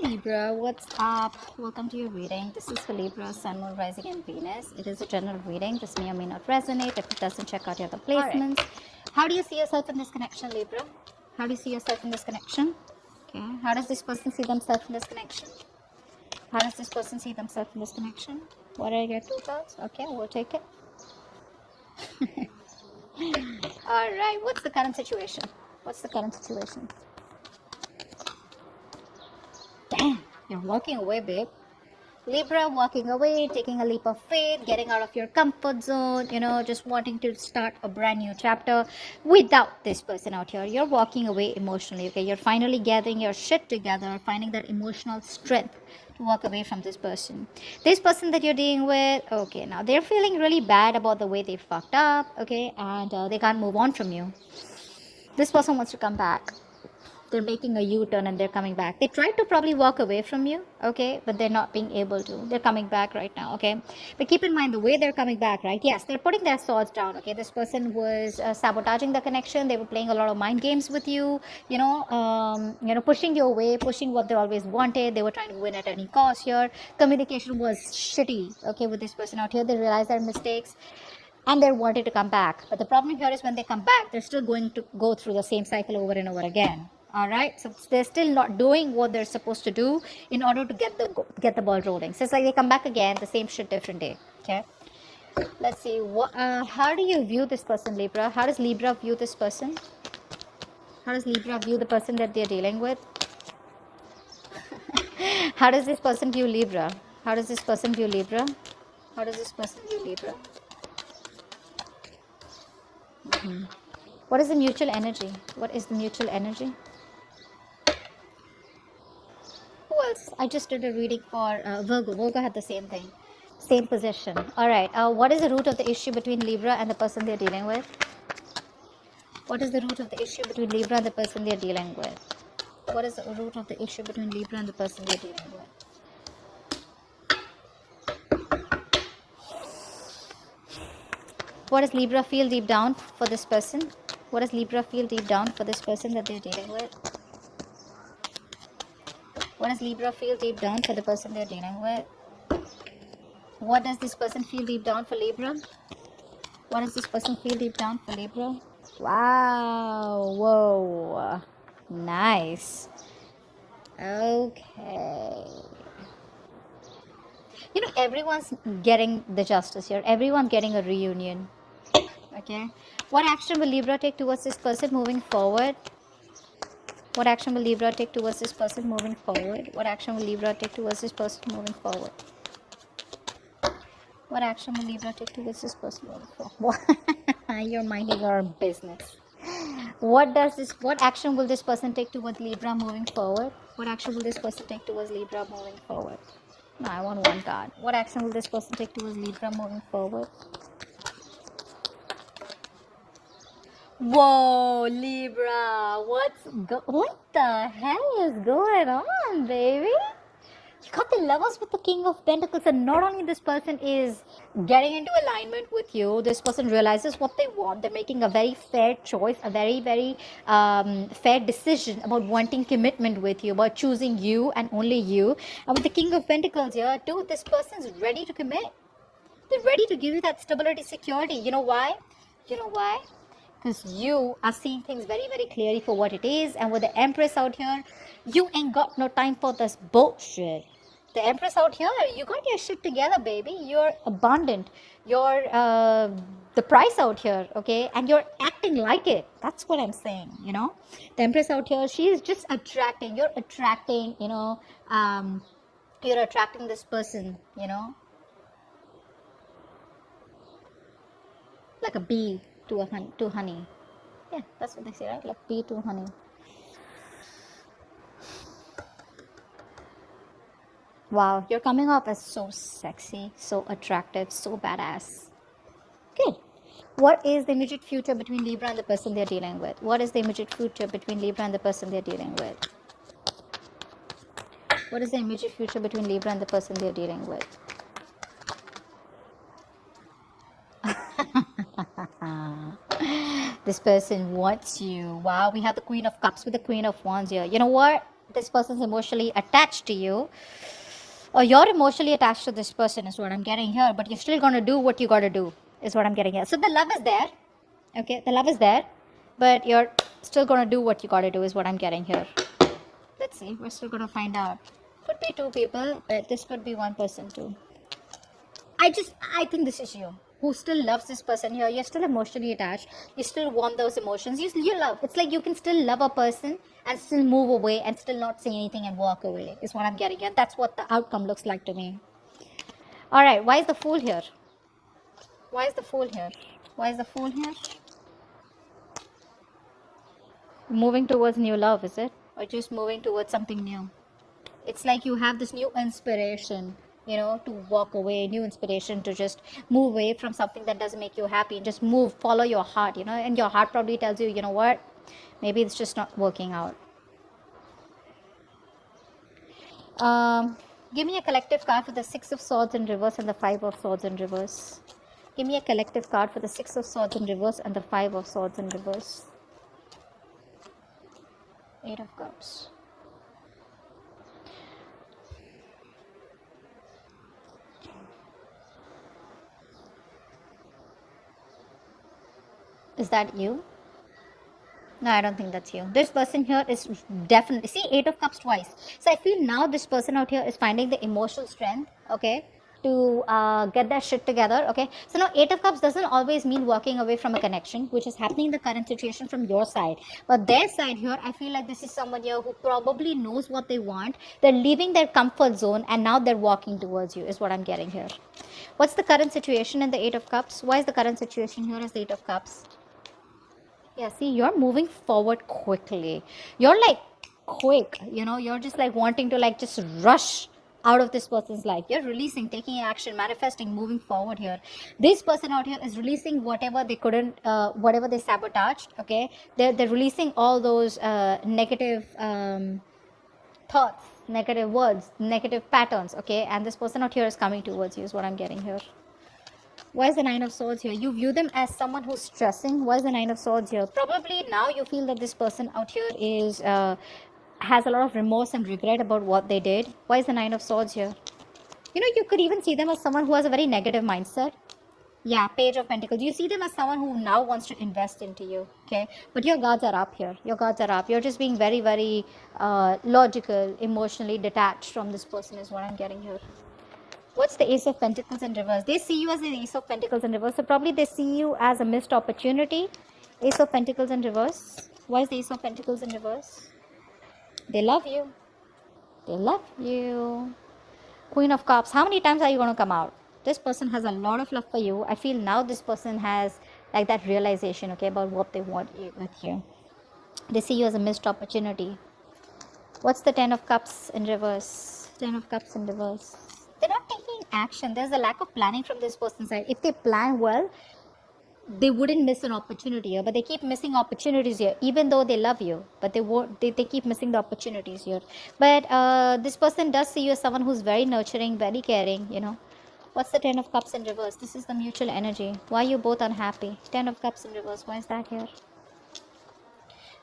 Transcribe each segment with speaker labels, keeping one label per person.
Speaker 1: Libra, what's up? Welcome to your reading. This is for Libra, Sun, Moon, Rising, and Venus. It is a general reading. This may or may not resonate. If it doesn't, check out your other placements. Right. How do you see yourself in this connection, Libra? How do you see yourself in this connection? Okay. How does this person see themselves in this connection? How does this person see themselves in this connection? What are your two thoughts? Okay, we'll take it. All right. What's the current situation? What's the current situation? Damn, you're walking away, babe. Libra, walking away, taking a leap of faith, getting out of your comfort zone, just wanting to start a brand new chapter without this person out here. You're walking away emotionally, okay? You're finally gathering your shit together, finding that emotional strength to walk away from this person. This person that you're dealing with, okay, now they're feeling really bad about the way they fucked up, okay? And they can't move on from you. This person wants to come back. They're making a U-turn and they're coming back. They tried to probably walk away from you, okay, but they're not being able to. They're coming back right now, okay? But keep in mind the way they're coming back, right? Yes, they're putting their swords down, okay? This person was sabotaging the connection. They were playing a lot of mind games with you, pushing you away, pushing what they always wanted. They were trying to win at any cost here. Communication was shitty, okay, with this person out here. They realized their mistakes and they wanted to come back. But the problem here is when they come back, they're still going to go through the same cycle over and over again. All right, so they're still not doing what they're supposed to do in order to get the ball rolling. So it's like they come back again, the same shit, different day. Okay, let's see. How do you view this person, Libra? How does Libra view this person? How does Libra view the person that they're dealing with? How does this person view Libra? How does this person view Libra? How does this person view Libra? What is the mutual energy? What is the mutual energy? Who else? I just did a reading for Virgo. Virgo had the same thing. Same position. Alright. What is the root of the issue between Libra and the person they're dealing with? What is the root of the issue between Libra and the person they're dealing with? What is the root of the issue between Libra and the person they're dealing with? What does Libra feel deep down for this person? What does Libra feel deep down for this person that they're dealing with? What does Libra feel deep down for the person they're dealing with? What does this person feel deep down for Libra? What does this person feel deep down for Libra? Wow. Whoa. Nice. Okay. Everyone's getting the justice here. Everyone's getting a reunion. Okay. What action will Libra take towards this person moving forward? What action will Libra take towards this person moving forward? What action will Libra take towards this person moving forward? What action will Libra take towards this person moving forward? You're minding your business. What action will this person take towards Libra moving forward? What action will this person take towards Libra moving forward? No, I want one card. What action will this person take towards Libra moving forward? Whoa, Libra, what the hell is going on, baby? You got the Lovers with the King of Pentacles, and not only this person is getting into alignment with you, this person realizes what they want. They're making a very fair choice, a very, very fair decision about wanting commitment with you, about choosing you and only you. And with the King of Pentacles here, too, this person's ready to commit. They're ready to give you that stability, security. You know why? Because you are seeing things very, very clearly for what it is. And with the Empress out here, you ain't got no time for this bullshit. The Empress out here, you got your shit together, baby. You're abundant. You're the price out here, okay? And you're acting like it. That's what I'm saying, The Empress out here, she is just attracting. You're attracting, you're attracting this person, like a bee to honey. Yeah, that's what they say, right? Like bee to honey. Wow, you're coming off as so sexy, so attractive, so badass. Good. What is the immediate future between Libra and the person they're dealing with? What is the immediate future between Libra and the person they're dealing with? What is the immediate future between Libra and the person they're dealing with? This person wants you. Wow, we have the Queen of Cups with the Queen of Wands here. You know what? this person's emotionally attached to you, or you're emotionally attached to this person, is what I'm getting here, but you're still going to do what you got to do, is what I'm getting here. So the love is there, okay? The love is there, but you're still going to do what you got to do, is what I'm getting here. Let's see, we're still going to find out. Could be two people, but this could be one person too. I think this is you who still loves this person here. You're still emotionally attached. You still want those emotions. You love. It's like you can still love a person and still move away and still not say anything and walk away, is what I'm getting at. That's what the outcome looks like to me. All right, why is the Fool here? Why is the Fool here? Why is the Fool here? Moving towards new love, is it? Or just moving towards something new? It's like you have this new inspiration, you know, to walk away, new inspiration to just move away from something that doesn't make you happy and just move, follow your heart, you know, and your heart probably tells you, you know what, maybe it's just not working out. Give me a collective card for the Six of Swords in reverse and the Five of Swords in reverse. Give me a collective card for the Six of Swords in reverse and the Five of Swords in reverse. Eight of Cups. Is that you? No, I don't think that's you. This person here is definitely, see, Eight of Cups twice. So I feel now this person out here is finding the emotional strength, okay, to get that shit together, okay. So now Eight of Cups doesn't always mean walking away from a connection, which is happening in the current situation from your side. But their side here, I feel like this is someone here who probably knows what they want. They're leaving their comfort zone and now they're walking towards you, is what I'm getting here. What's the current situation in the Eight of Cups? Why is the current situation here as the Eight of Cups? Yeah, see, you're moving forward quickly. You're like quick, you know, you're just like wanting to like just rush out of this person's life. You're releasing, taking action, manifesting, moving forward here. This person out here is releasing whatever they couldn't, whatever they sabotaged, okay? They're releasing all those negative thoughts, negative words, negative patterns, okay? And this person out here is coming towards you, is what I'm getting here. Why is the Nine of Swords here? You view them as someone who's stressing. Why is the Nine of Swords here? Probably now you feel that this person out here is has a lot of remorse and regret about what they did. Why is the Nine of Swords here? You know, you could even see them as someone who has a very negative mindset. Yeah, Page of Pentacles. You see them as someone who now wants to invest into you, okay? But your guards are up here. Your guards are up. You're just being very, very logical, emotionally detached from this person is what I'm getting here. What's the Ace of Pentacles in reverse? They see you as the Ace of Pentacles in reverse. So probably they see you as a missed opportunity. Ace of Pentacles in reverse. Why is the Ace of Pentacles in reverse? They love you. They love you. Queen of Cups. How many times are you going to come out? This person has a lot of love for you. I feel now this person has like that realization, okay, about what they want with you. They see you as a missed opportunity. What's the Ten of Cups in reverse? Ten of Cups in reverse. They're not taking action. There's a lack of planning from this person's side. If they plan well, they wouldn't miss an opportunity here, but they keep missing opportunities here, even though they love you, but they keep missing the opportunities here. But this person does see you as someone who's very nurturing, very caring, you know. What's the Ten of Cups in reverse? This is the mutual energy. Why are you both unhappy? Ten of Cups in reverse. Why is that here?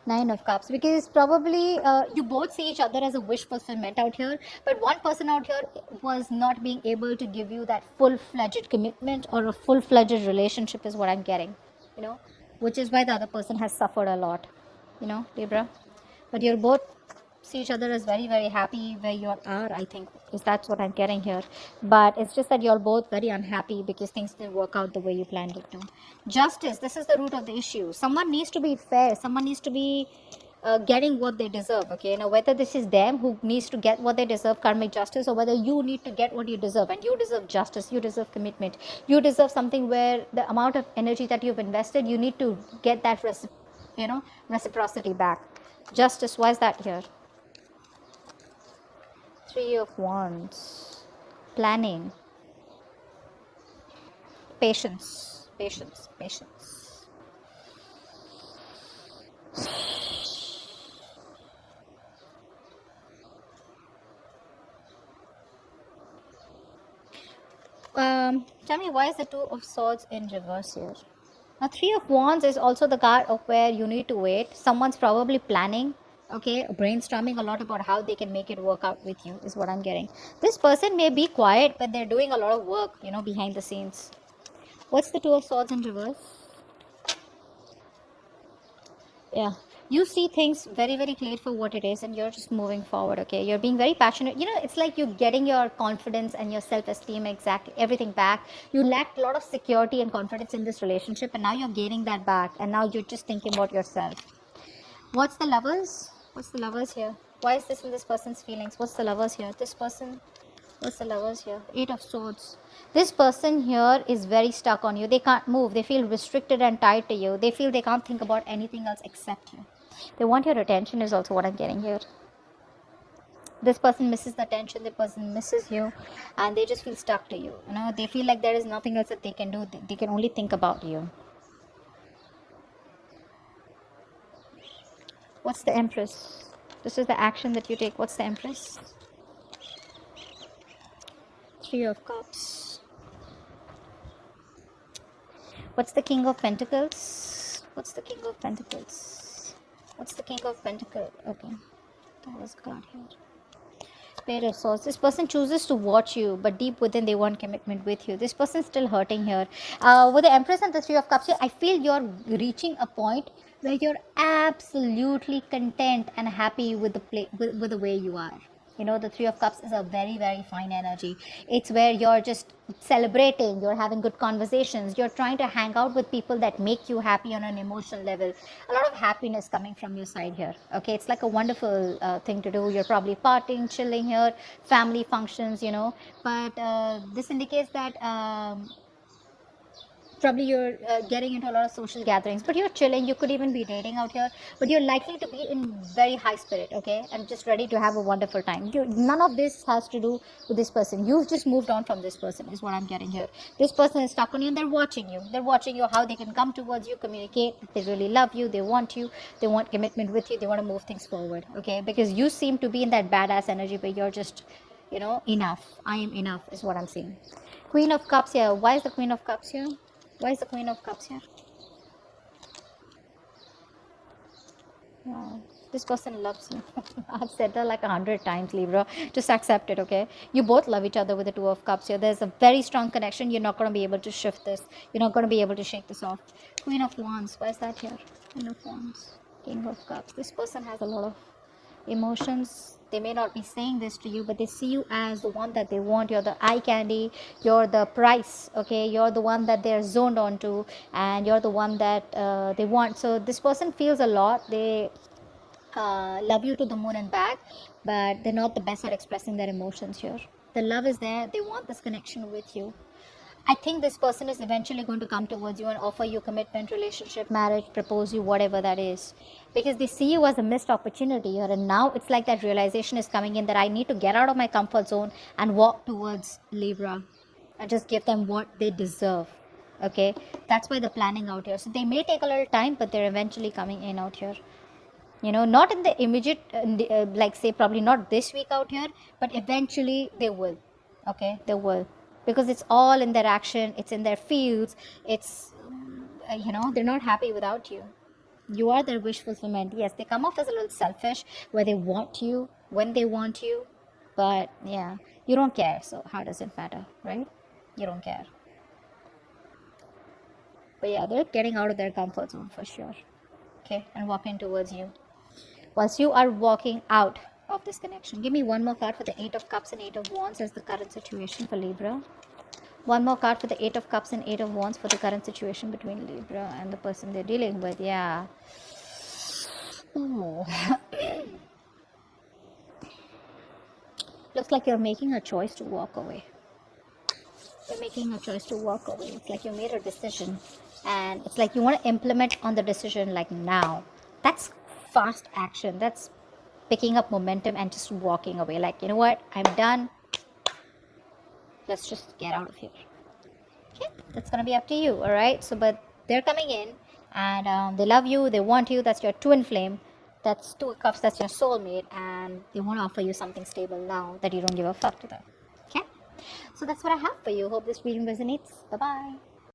Speaker 1: Nine of Cups, because probably you both see each other as a wish fulfillment out here, but one person out here was not being able to give you that full-fledged commitment or a full-fledged relationship is what I'm getting, you know, which is why the other person has suffered a lot, you know, Libra. But you're both see each other as very, very happy where you are, I think, because that's what I'm getting here. But it's just that you're both very unhappy because things didn't work out the way you planned it to. Justice, this is the root of the issue. Someone needs to be fair. Someone needs to be getting what they deserve, okay? Now, whether this is them who needs to get what they deserve, karmic justice, or whether you need to get what you deserve, and you deserve justice, you deserve commitment, you deserve something where the amount of energy that you've invested, you need to get that reciprocity back. Justice, why is that here? Three of Wands. Planning. Patience. Patience. Patience. Tell me, why is the Two of Swords in reverse here? Now, Three of Wands is also the card of where you need to wait. Someone's probably planning Okay, brainstorming a lot about how they can make it work out with you is what I'm getting. This person may be quiet, but they're doing a lot of work, behind the scenes. What's the Two of Swords in reverse? Yeah, you see things very very clear for what it is, and you're just moving forward. Okay, you're being very passionate. It's like you're getting your confidence and your self-esteem, exactly everything back. You lacked a lot of security and confidence in this relationship, and now you're gaining that back, and now you're just thinking about yourself. What's the lovers here? Why is this in this person's feelings? What's the lovers here? This person. What's the lovers here? Eight of Swords. This person here is very stuck on you. They can't move. They feel restricted and tied to you. They feel they can't think about anything else except you. They want your attention is also what I'm getting here. This person misses the attention. The person misses you, and they just feel stuck to you. They feel like there is nothing else that they can do. They can only think about you. What's the Empress? This is the action that you take. What's the Empress? Three of Cups. What's the King of Pentacles? What's the King of Pentacles? What's the King of Pentacles? Okay, that was God here. Page of Swords. This person chooses to watch you, but deep within they want commitment with you. This person's still hurting here. With the Empress and the Three of Cups here, I feel you're reaching a point where you're absolutely content and happy with the way you are. The Three of Cups is a very very fine energy. It's where you're just celebrating, you're having good conversations, you're trying to hang out with people that make you happy on an emotional level. A lot of happiness coming from your side here. Okay, it's like a wonderful thing to do. You're probably partying, chilling here, family functions, but this indicates that probably you're getting into a lot of social gatherings, but you're chilling. You could even be dating out here, but you're likely to be in very high spirit, okay, and just ready to have a wonderful time. None of this has to do with this person. You've just moved on from this person is what I'm getting here. This person is stuck on you, and they're watching you how they can come towards you, communicate. They really love you, they want you, they want commitment with you, they want to move things forward. Okay, because you seem to be in that badass energy where you're just enough. I am enough is what I'm seeing. Queen of Cups here. Why is the Queen of Cups here? Why is the Queen of Cups here? Wow. This person loves you. I've said that like 100 times, Libra. Just accept it, okay? You both love each other with the Two of Cups here. There's a very strong connection. You're not going to be able to shift this. You're not going to be able to shake this off. Queen of Wands. Why is that here? Queen of Wands. King of Cups. This person has a lot of emotions. They may not be saying this to you, but they see you as the one that they want. You're the eye candy, you're the price, okay, you're the one that they're zoned onto, and you're the one that they want. So this person feels a lot. They love you to the moon and back, but they're not the best at expressing their emotions here. The love is there. They want this connection with you. I think this person is eventually going to come towards you and offer you commitment, relationship, marriage, propose you, whatever that is. Because they see you as a missed opportunity here, and now it's like that realization is coming in that I need to get out of my comfort zone and walk towards Libra and just give them what they deserve. Okay, that's why they're planning out here. So they may take a little time, but they're eventually coming in out here. Not in the immediate, like say probably not this week out here, but eventually they will. Okay, they will. Because it's all in their action, it's in their fields, it's they're not happy without you. You are their wish fulfillment. Yes, they come off as a little selfish where they want you when they want you, but yeah, you don't care, so how does it matter, right? You don't care. But yeah, they're getting out of their comfort zone for sure. Okay, and walking towards you. Once you are walking out of this connection, give me one more card for the Eight of Cups and Eight of Wands as the current situation for Libra. One more card for the Eight of Cups and Eight of Wands for the current situation between Libra and the person they're dealing with. Yeah. Ooh. Looks like you're making a choice to walk away. You're making a choice to walk away. It's like you made a decision, and it's like you want to implement on the decision like now. That's fast action. That's picking up momentum and just walking away. Like, you know what? I'm done. Let's just get out of here. Okay, that's gonna be up to you. All right. So, but they're coming in, and they love you. They want you. That's your twin flame. That's Two of Cups. That's your soulmate, and they want to offer you something stable now that you don't give a fuck to them. Okay. So that's what I have for you. Hope this reading resonates. Bye bye.